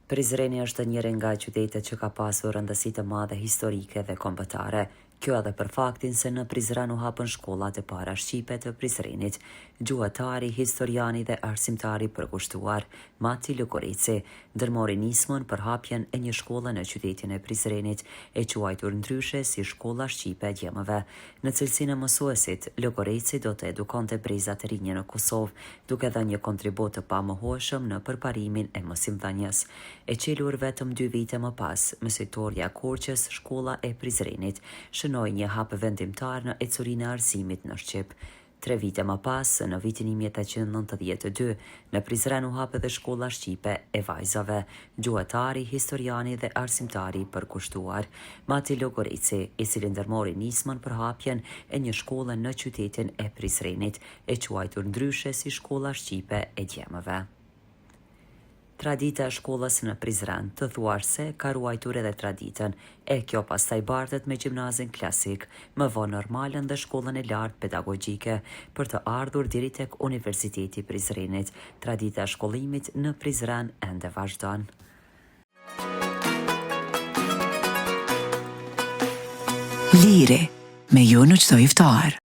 Prizreni është njëri nga qytetet që ka pasur rëndësi të madhe historike dhe kombëtare. Kjo edhe për faktin se në Prizren u hapën shkollat e para shqipe të Prizrenit, gjuhëtari, historiani dhe arsimtari përkushtuar, Mati Logorici, ndërmori nismën për hapjen e një shkolle në qytetin e Prizrenit, e quajtur ndryshe si Shkolla Shqipe e Djemëve. Në cilësinë e mësuesit, Logorici do të edukonte brezat e rinj në Kosovë, duke dhënë një kontribut të pamohshëm në përparimin e mësimdhënies. E qelur vetëm 2 vite më pas, mësitoria Korqës, Shkolla e Prizrenit, shënoi një hap vendimtar në ecurinë e arsimit në Shqip. 3 vite më pas, në vitin 1892, në Prizren u hap edhe Shkolla Shqipe e Vajzave, gjuhëtari, historiani dhe arsimtari përkushtuar, Mati Logorici, i cili ndërmori nismën për hapjen e një shkolle në qytetin e Prizrenit, e quajtur ndryshe si Shkolla Shqipe e Djemëve. Tradita e shkollës në Prizren, të thuar se ka ruajtur edhe traditën, e kjo pastaj bartet me gjimnazin klasik, më vonë normalen dhe shkollën e lartë pedagogjike, për të ardhur deri tek Universiteti i Prizrenit. Tradita e shkollimit në Prizren ende vazhdon. Liri, me ju në çdo iftar.